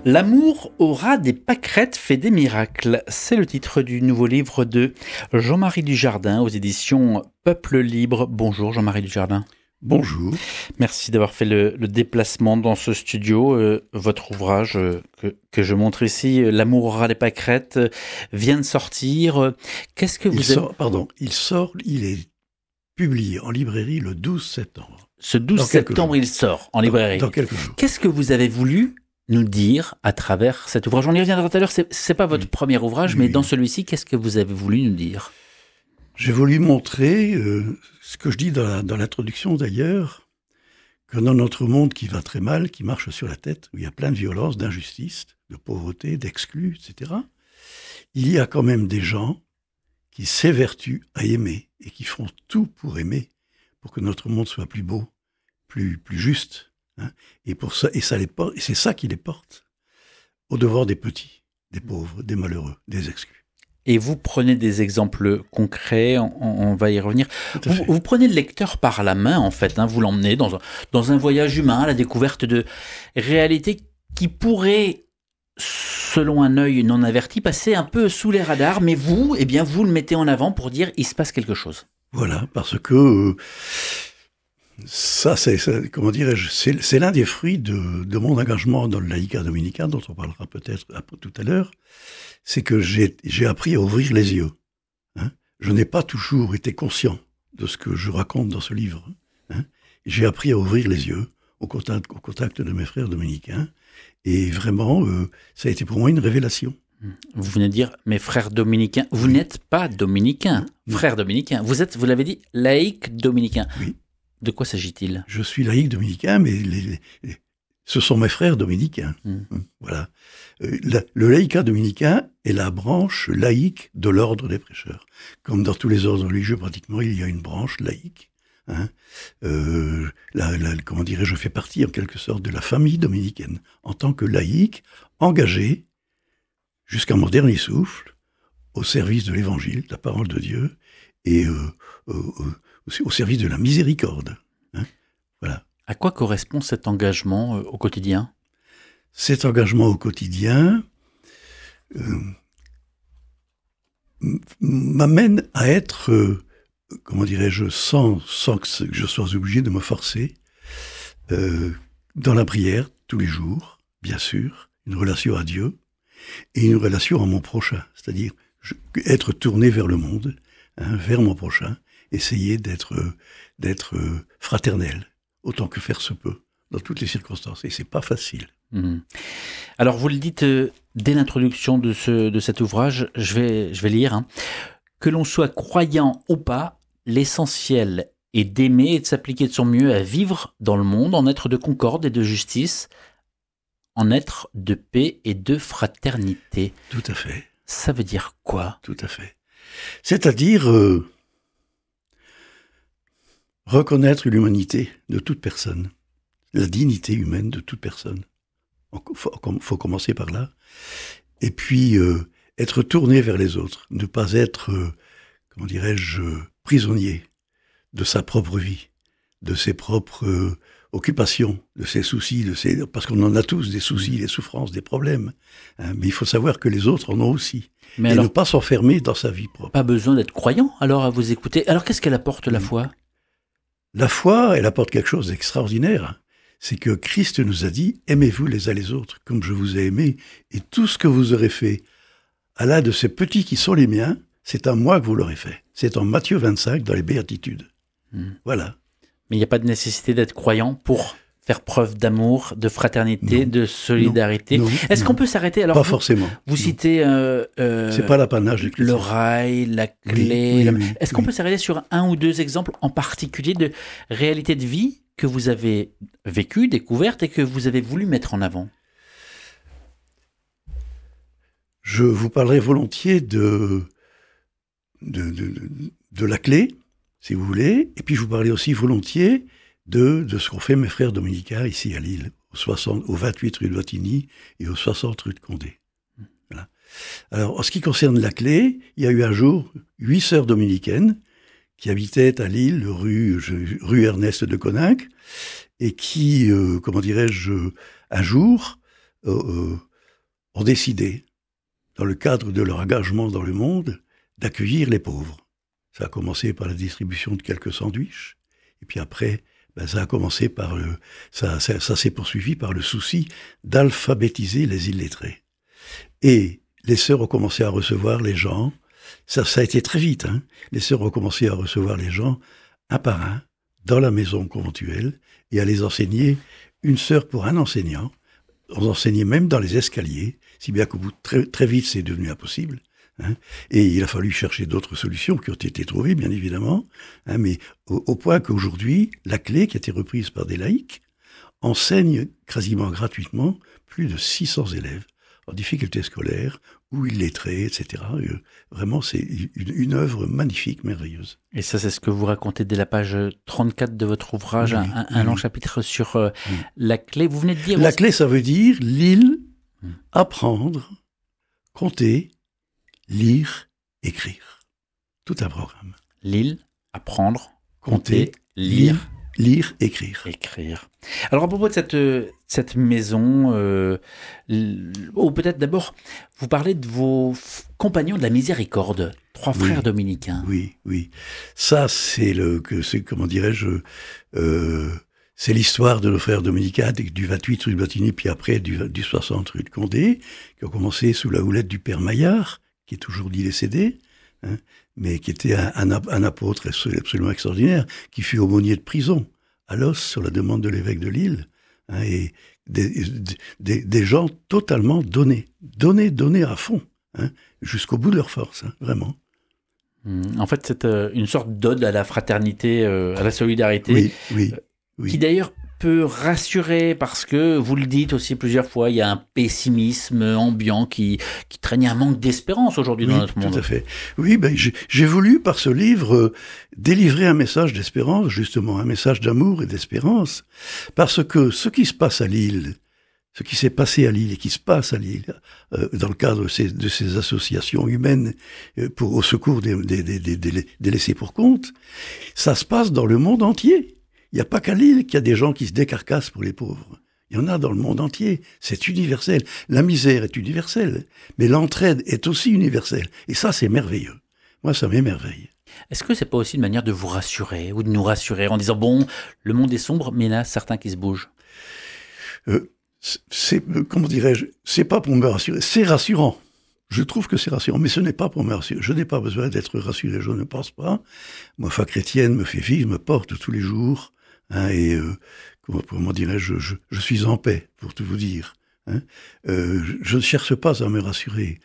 L'amour aura des pâquerettes, fait des miracles. C'est le titre du nouveau livre de Jean-Marie Dujardin aux éditions Peuple Libre. Bonjour Jean-Marie Dujardin. Bonjour. Merci d'avoir fait le déplacement dans ce studio. Votre ouvrage que je montre ici, L'amour aura des pâquerettes, vient de sortir. Qu'est-ce que vous Il est publié en librairie le 12 septembre. Ce 12 septembre, il sort en librairie. Dans quelques jours. Qu'est-ce que vous avez voulu nous dire à travers cet ouvrage? On y reviendra tout à l'heure, c'est pas votre premier ouvrage, mais dans celui-ci, qu'est-ce que vous avez voulu nous dire? J'ai voulu montrer, ce que je dis dans l'introduction d'ailleurs, que dans notre monde qui va très mal, qui marche sur la tête, où il y a plein de violence, d'injustice, de pauvreté, d'exclus, etc., il y a quand même des gens qui s'évertuent à aimer et qui font tout pour aimer, pour que notre monde soit plus beau, plus juste. Hein, et pour ça, et c'est ça qui les porte au devoir des petits, des pauvres, des malheureux, des exclus. Et vous prenez des exemples concrets, on va y revenir. Vous prenez le lecteur par la main, en fait, hein, vous l'emmenez dans un voyage humain à la découverte de réalités qui pourraient, selon un œil non averti, passer un peu sous les radars, mais vous, vous le mettez en avant pour dire il se passe quelque chose. Voilà, parce que ça, c'est l'un des fruits de mon engagement dans le laïcat dominicain, dont on parlera peut-être tout à l'heure. C'est que j'ai appris à ouvrir les yeux. Hein. Je n'ai pas toujours été conscient de ce que je raconte dans ce livre. Hein. J'ai appris à ouvrir les yeux au contact de mes frères dominicains. Et vraiment, ça a été pour moi une révélation. Vous venez de dire, mes frères dominicains, vous n'êtes pas dominicain, frères dominicains. Vous l'avez dit, laïc dominicain. Oui. De quoi s'agit-il? Je suis laïc dominicain, mais ce sont mes frères dominicains. Voilà. Le laïcat dominicain est la branche laïque de l'ordre des prêcheurs. Comme dans tous les ordres religieux, pratiquement, il y a une branche laïque. Hein. Je fais partie en quelque sorte de la famille dominicaine, en tant que laïque, engagé, jusqu'à mon dernier souffle, au service de l'évangile, de la parole de Dieu, et au service de la miséricorde. Hein. Voilà. À quoi correspond cet engagement au quotidien? Cet engagement au quotidien m'amène à être, sans que je sois obligé de me forcer, dans la prière tous les jours, bien sûr, une relation à Dieu et une relation à mon prochain, c'est-à-dire être tourné vers le monde, hein, vers mon prochain, essayer d'être fraternel, autant que faire se peut, dans toutes les circonstances. Et c'est pas facile. Alors, vous le dites dès l'introduction de cet ouvrage, je vais lire, hein. Que l'on soit croyant ou pas, l'essentiel est d'aimer et de s'appliquer de son mieux à vivre dans le monde, en être de concorde et de justice, en être de paix et de fraternité. Tout à fait. Ça veut dire quoi? Tout à fait. C'est-à-dire reconnaître l'humanité de toute personne, la dignité humaine de toute personne. Faut commencer par là. Et puis, être tourné vers les autres. Ne pas être, prisonnier de sa propre vie, de ses propres occupations, de ses soucis, parce qu'on en a tous des soucis, des souffrances, des problèmes. Hein, mais il faut savoir que les autres en ont aussi. Mais alors, ne pas s'enfermer dans sa vie propre. Pas besoin d'être croyant, alors, à vous écouter. Alors, qu'est-ce qu'elle apporte, la foi? La foi, elle apporte quelque chose d'extraordinaire. C'est que Christ nous a dit « Aimez-vous les uns les autres, comme je vous ai aimé, et tout ce que vous aurez fait à l'un de ces petits qui sont les miens, c'est à moi que vous l'aurez fait. » C'est en Matthieu 25, dans les Béatitudes. Voilà. Mais il n'y a pas de nécessité d'être croyant pour faire preuve d'amour, de fraternité, de solidarité. Est-ce qu'on peut s'arrêter? Alors, pas forcément. Vous citez c'est pas l'apanage des chrétiens. Le rail, la clé. Est-ce qu'on peut s'arrêter sur un ou deux exemples en particulier de réalités de vie que vous avez vécues, découvertes et que vous avez voulu mettre en avant? Je vous parlerai volontiers de la clé, si vous voulez, et puis je vous parlerai aussi volontiers de ce qu'ont fait mes frères dominicains ici à Lille, au 28 rue de Wattignies et au 60 rue de Condé. Voilà. Alors, en ce qui concerne la clé, il y a eu un jour 8 sœurs dominicaines qui habitaient à Lille, rue Ernest de Coninck, et qui, un jour, ont décidé, dans le cadre de leur engagement dans le monde, d'accueillir les pauvres. Ça a commencé par la distribution de quelques sandwichs, et puis après, ça a commencé par ça s'est poursuivi par le souci d'alphabétiser les illettrés. Et les sœurs ont commencé à recevoir les gens, ça a été très vite, hein. Les sœurs ont commencé à recevoir les gens un par un, dans la maison conventuelle, et à les enseigner, une sœur pour un enseignant. On enseignait même dans les escaliers, si bien qu'au bout très vite, c'est devenu impossible. Hein, et il a fallu chercher d'autres solutions qui ont été trouvées, bien évidemment, hein, mais au point qu'aujourd'hui, la clé, qui a été reprise par des laïcs, enseigne quasiment gratuitement plus de 600 élèves en difficulté scolaire ou illettrés, etc. Vraiment, c'est une œuvre magnifique, merveilleuse. Et ça, c'est ce que vous racontez dès la page 34 de votre ouvrage, oui, un long chapitre sur la clé. Vous venez de dire... La clé, ça veut dire lire, apprendre, compter, lire, écrire. Tout un programme. Lire, apprendre, compter, lire, écrire. Écrire. Alors, à propos de cette maison, ou peut-être d'abord, vous parlez de vos compagnons de la miséricorde, 3 frères dominicains. Oui. Ça, c'est comment dirais-je, c'est l'histoire de nos frères dominicains du 28 rue de Bottigny, puis après du 60 rue de Condé, qui ont commencé sous la houlette du père Maillard, qui est aujourd'hui décédé, hein, mais qui était un apôtre absolument extraordinaire, qui fut aumônier de prison à Los sur la demande de l'évêque de Lille, hein, et des gens totalement donnés à fond, hein, jusqu'au bout de leur force, hein, vraiment. En fait, c'est une sorte d'ode à la fraternité, à la solidarité, oui. Qui d'ailleurs peut rassurer, parce que, vous le dites aussi plusieurs fois, il y a un pessimisme ambiant qui traîne un manque d'espérance aujourd'hui dans notre monde. Tout à fait. Oui, j'ai voulu, par ce livre, délivrer un message d'espérance, justement, un message d'amour et d'espérance, parce que ce qui se passe à Lille, ce qui s'est passé à Lille et qui se passe à Lille, dans le cadre de ces associations humaines au secours des laissés pour compte, ça se passe dans le monde entier. Il n'y a pas qu'à Lille qu'il y a des gens qui se décarcassent pour les pauvres. Il y en a dans le monde entier. C'est universel. La misère est universelle, mais l'entraide est aussi universelle. Et ça, c'est merveilleux. Moi, ça m'émerveille. Est-ce que c'est pas aussi une manière de vous rassurer ou de nous rassurer en disant, bon, le monde est sombre, mais il y en a certains qui se bougent? Comment dirais-je, c'est pas pour me rassurer. C'est rassurant. Je trouve que c'est rassurant, mais ce n'est pas pour me rassurer. Je n'ai pas besoin d'être rassuré, je ne pense pas. Ma foi chrétienne me fait vivre, me porte tous les jours. Hein, et comment dirais-je, je suis en paix, pour tout vous dire. Hein. Je ne cherche pas à me rassurer.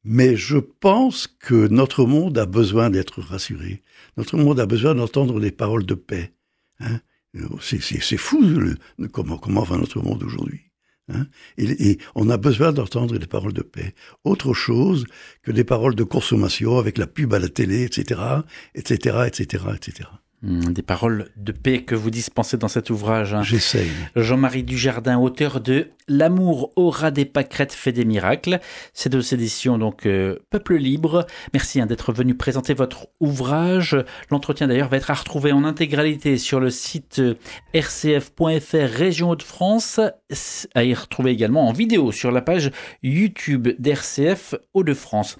Mais je pense que notre monde a besoin d'être rassuré. Notre monde a besoin d'entendre des paroles de paix. Hein. C'est fou comment va notre monde aujourd'hui. Hein, et on a besoin d'entendre des paroles de paix. Autre chose que des paroles de consommation avec la pub à la télé, etc., etc., etc., etc. Des paroles de paix que vous dispensez dans cet ouvrage. Hein. J'essaye. Jean-Marie Dujardin, auteur de L'amour aura des pâquerettes fait des miracles. C'est de l'édition donc Peuple Libre. Merci d'être venu présenter votre ouvrage. L'entretien d'ailleurs va être à retrouver en intégralité sur le site rcf.fr Région Hauts-de-France, à y retrouver également en vidéo sur la page YouTube d'RCF Hauts-de-France.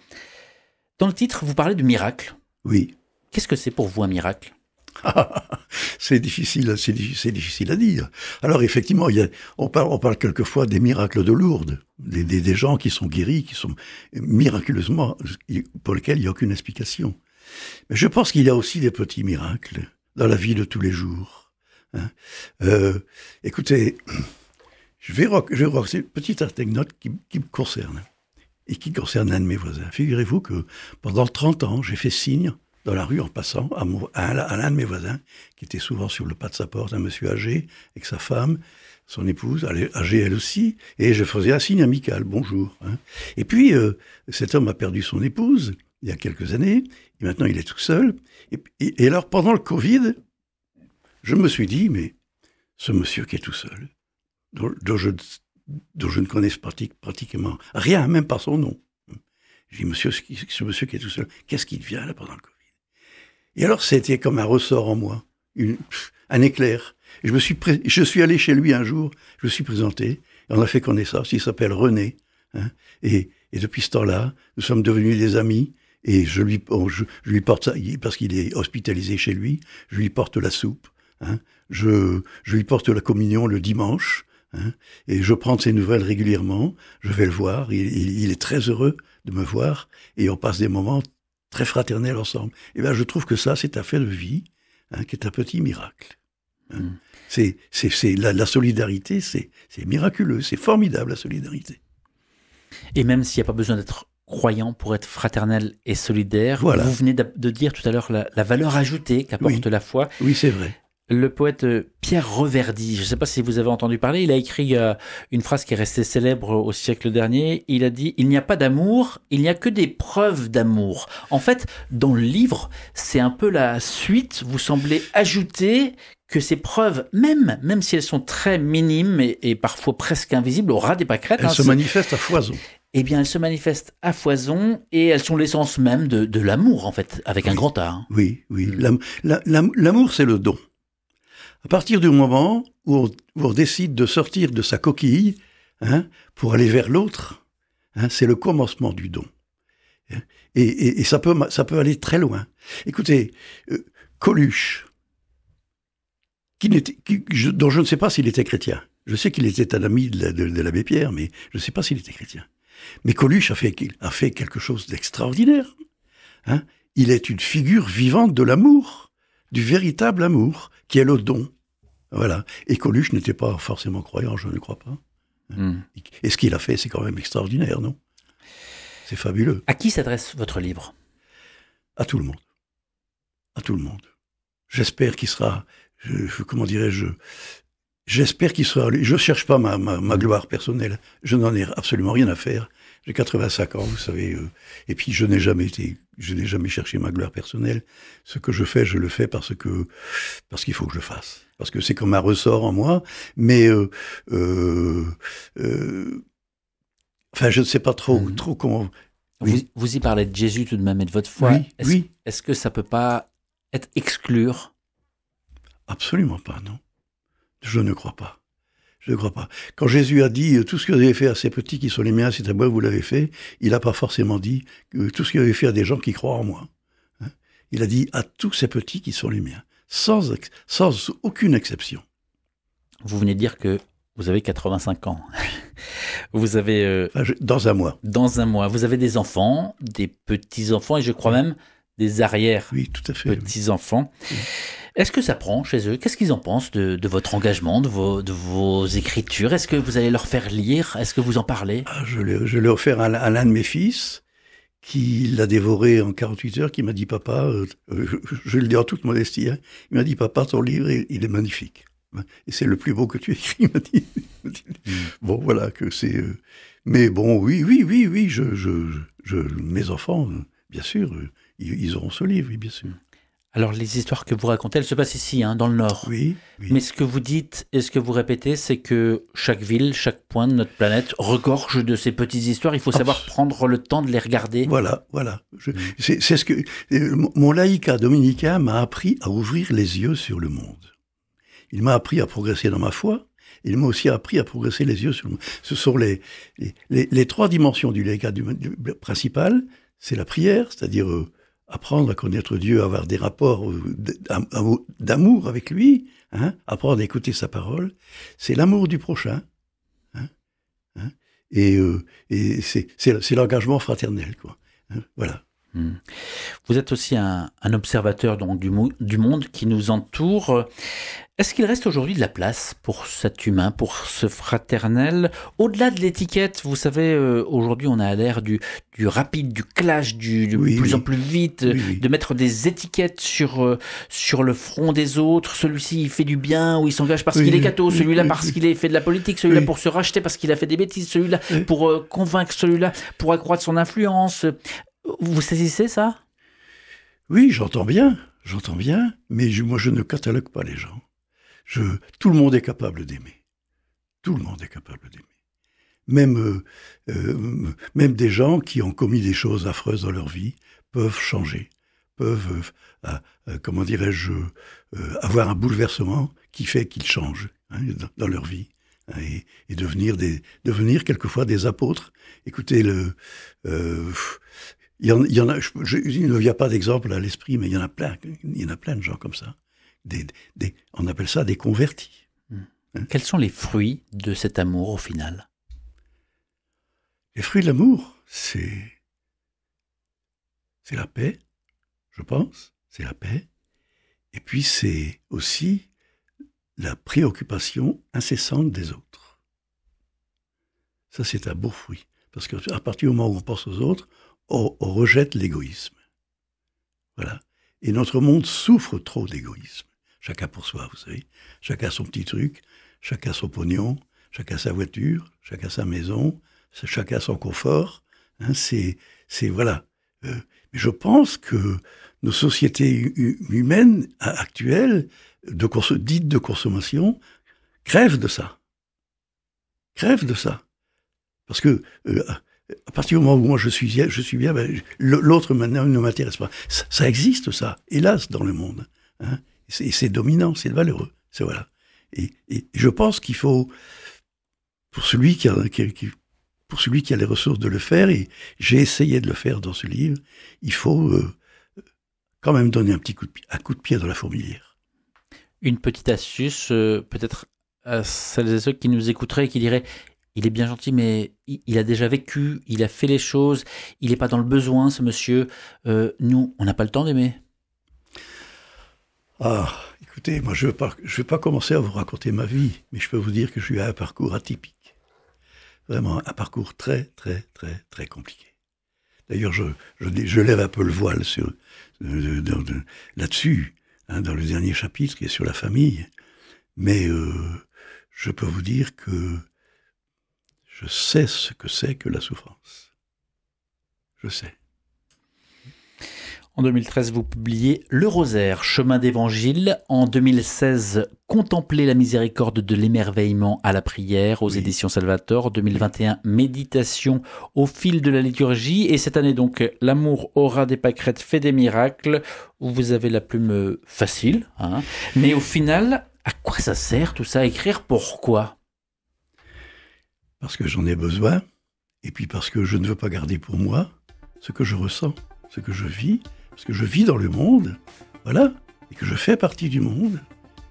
Dans le titre, vous parlez de miracle. Oui. Qu'est-ce que c'est pour vous un miracle ? C'est difficile à dire. Alors effectivement, on parle quelquefois des miracles de Lourdes, des gens qui sont guéris, qui sont miraculeusement, pour lesquels il n'y a aucune explication. Mais je pense qu'il y a aussi des petits miracles dans la vie de tous les jours. Hein. Écoutez, je vais raconter une petite anecdote qui me concerne et qui concerne un de mes voisins. Figurez-vous que pendant 30 ans, j'ai fait signe dans la rue en passant à l'un de mes voisins, qui était souvent sur le pas de sa porte, un monsieur âgé, avec sa femme, son épouse, âgée elle aussi, et je faisais un signe amical, bonjour. Hein. Et puis, cet homme a perdu son épouse, il y a quelques années, et maintenant il est tout seul. Et alors, pendant le Covid, je me suis dit, mais ce monsieur qui est tout seul, dont je ne connais pratiquement rien, même pas son nom. J'ai dit, ce monsieur qui est tout seul, qu'est-ce qu'il devient là pendant le Covid? Et alors, c'était comme un ressort en moi, un éclair. Et je suis allé chez lui un jour, je me suis présenté, et on a fait connaissance, il s'appelle René, Hein. Et depuis ce temps-là, nous sommes devenus des amis. Et je lui porte ça, parce qu'il est hospitalisé chez lui, je lui porte la soupe. Hein. Je lui porte la communion le dimanche. Hein, et je prends de ses nouvelles régulièrement, je vais le voir, il est très heureux de me voir, et on passe des moments très fraternels ensemble. Et ben, je trouve que ça, c'est un fait de vie, hein, qui est un petit miracle. Hein. C'est la solidarité, c'est miraculeux, c'est formidable la solidarité. Et même s'il n'y a pas besoin d'être croyant pour être fraternel et solidaire, voilà. Vous venez de dire tout à l'heure la valeur ajoutée qu'apporte la foi. Oui, c'est vrai. Le poète Pierre Reverdy, je ne sais pas si vous avez entendu parler, il a écrit une phrase qui est restée célèbre au siècle dernier. Il a dit « Il n'y a pas d'amour, il n'y a que des preuves d'amour ». En fait, dans le livre, c'est un peu la suite. Vous semblez ajouter que ces preuves, même si elles sont très minimes et parfois presque invisibles, au ras des pâquerettes... Elles se manifestent à foison. Eh bien, elles se manifestent à foison et elles sont l'essence même de l'amour, en fait, avec un grand A. Hein. Oui. L'amour, c'est le don. À partir du moment où on décide de sortir de sa coquille, hein, pour aller vers l'autre, hein, c'est le commencement du don. Et ça peut aller très loin. Écoutez, Coluche, dont je ne sais pas s'il était chrétien. Je sais qu'il était un ami de l'abbé Pierre, mais je ne sais pas s'il était chrétien. Mais Coluche a fait quelque chose d'extraordinaire. Hein. Il est une figure vivante de l'amour, du véritable amour, qui est le don. Voilà. Et Coluche n'était pas forcément croyant, je ne crois pas. Et ce qu'il a fait, c'est quand même extraordinaire, non? C'est fabuleux. À qui s'adresse votre livre? À tout le monde. À tout le monde. J'espère qu'il sera, comment dirais-je, j'espère qu'il sera, je cherche pas ma gloire personnelle. Je n'en ai absolument rien à faire. J'ai 85 ans, vous savez, et puis je n'ai jamais cherché ma gloire personnelle. Ce que je fais, je le fais parce qu'il faut que je le fasse. Parce que c'est comme un ressort en moi, mais enfin, je ne sais pas trop comment. Oui. Vous y parlez de Jésus tout de même et de votre foi. Oui. Est-ce que ça peut pas être exclure? Absolument pas, non. Je ne crois pas. Je ne crois pas. Quand Jésus a dit « Tout ce que vous avez fait à ces petits qui sont les miens, c'est à moi que vous l'avez fait », il n'a pas forcément dit tout ce qu'il avait fait à des gens qui croient en moi. Hein. Il a dit « à tous ces petits qui sont les miens », sans aucune exception. Vous venez de dire que vous avez 85 ans. Vous avez... dans un mois. Dans un mois. Vous avez des enfants, des petits-enfants, et je crois même des arrière-petits-enfants. Oui. Est-ce que ça prend chez eux? Qu'est-ce qu'ils en pensent de votre engagement, de vos écritures? Est-ce que vous allez leur faire lire? Est-ce que vous en parlez? Je l'ai offert à l'un de mes fils, qui l'a dévoré en 48 heures, qui m'a dit « Papa, je le dis en toute modestie, hein, il m'a dit « Papa, ton livre, il est magnifique. Et c'est le plus beau que tu écris, il m'a dit. » Bon, voilà, que c'est... mais bon, oui, mes enfants, bien sûr, ils auront ce livre, oui, bien sûr. Alors, les histoires que vous racontez, elles se passent ici, hein, dans le Nord. Oui. Mais ce que vous dites et ce que vous répétez, c'est que chaque ville, chaque point de notre planète regorge de ces petites histoires. Il faut savoir prendre le temps de les regarder. Voilà. C'est ce que... Mon laïcat dominicain m'a appris à ouvrir les yeux sur le monde. Il m'a appris à progresser dans ma foi. Il m'a aussi appris à progresser les yeux sur le monde. Ce sont les trois dimensions du laïcat principal. C'est la prière, c'est-à-dire... apprendre à connaître Dieu, avoir des rapports d'amour avec lui, hein, apprendre à écouter sa parole, c'est l'amour du prochain, hein, et c'est l'engagement fraternel, quoi. Hein, voilà. Vous êtes aussi un observateur donc du monde qui nous entoure. Est-ce qu'il reste aujourd'hui de la place pour cet humain, pour ce fraternel? Au-delà de l'étiquette, vous savez, aujourd'hui on a à l'ère du rapide, du clash, de plus en plus vite, de mettre des étiquettes sur le front des autres. Celui-ci il fait du bien ou il s'engage parce qu'il est catho, celui-là parce qu'il fait de la politique, celui-là pour se racheter parce qu'il a fait des bêtises, celui-là pour convaincre, celui-là pour accroître son influence. Vous saisissez ça? Oui, j'entends bien, mais moi je ne catalogue pas les gens. Tout le monde est capable d'aimer. Tout le monde est capable d'aimer. Même des gens qui ont commis des choses affreuses dans leur vie peuvent changer, peuvent, comment dirais-je, avoir un bouleversement qui fait qu'ils changent, hein, dans leur vie. et devenir quelquefois des apôtres. Écoutez, il y en a, il ne vient pas d'exemple à l'esprit, mais il y en a plein de gens comme ça. On appelle ça des convertis. Quels sont les fruits de cet amour au final? Les fruits de l'amour, c'est la paix, je pense, c'est la paix. Et puis c'est aussi la préoccupation incessante des autres. Ça, c'est un beau fruit. Parce qu'à partir du moment où on pense aux autres, on rejette l'égoïsme. Voilà. Et notre monde souffre trop d'égoïsme. Chacun pour soi, vous savez. Chacun son petit truc, chacun son pognon, chacun sa voiture, chacun sa maison, chacun son confort. C'est voilà. Mais je pense que nos sociétés humaines actuelles, dites de consommation, crèvent de ça. Parce que à partir du moment où moi je suis bien, l'autre maintenant ne m'intéresse pas. Ça existe, ça, hélas, dans le monde. C'est dominant, c'est valeureux. C'est voilà. Et je pense qu'il faut, pour celui qui a les ressources de le faire, et j'ai essayé de le faire dans ce livre, il faut quand même donner un coup de pied dans la fourmilière. Une petite astuce, peut-être à celles et ceux qui nous écouteraient et qui diraient « Il est bien gentil, mais il a déjà vécu, il a fait les choses, il n'est pas dans le besoin, ce monsieur. Nous, on n'a pas le temps d'aimer. » Ah, écoutez, moi je vais pas commencer à vous raconter ma vie, mais je peux vous dire que je suis à un parcours atypique. Vraiment un parcours très, très, très, très compliqué. D'ailleurs, je lève un peu le voile là-dessus, dans le dernier chapitre qui est sur la famille. Mais je peux vous dire que je sais ce que c'est que la souffrance. Je sais. En 2013, vous publiez Le Rosaire, chemin d'évangile. En 2016, Contempler la miséricorde de l'émerveillement à la prière aux éditions Salvator. 2021, Méditation au fil de la liturgie. Et cette année donc, L'amour aura des pâquerettes fait des miracles, où vous avez la plume facile. Mais au final, à quoi ça sert tout ça? Écrire pourquoi? Parce que j'en ai besoin, et puis parce que je ne veux pas garder pour moi ce que je ressens, ce que je vis, parce que je vis dans le monde, voilà, et que je fais partie du monde,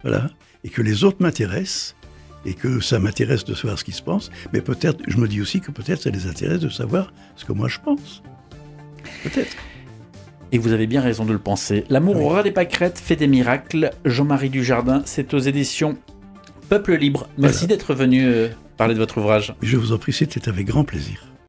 voilà, et que les autres m'intéressent, et que ça m'intéresse de savoir ce qui se passe, mais peut-être, je me dis aussi que peut-être ça les intéresse de savoir ce que moi je pense. Peut-être. Et vous avez bien raison de le penser. L'amour aura des pâquerettes fait des miracles. Jean-Marie Dujardin, c'est aux éditions Peuple Libre. Merci d'être venu parler de votre ouvrage. Je vous en prie, c'était avec grand plaisir.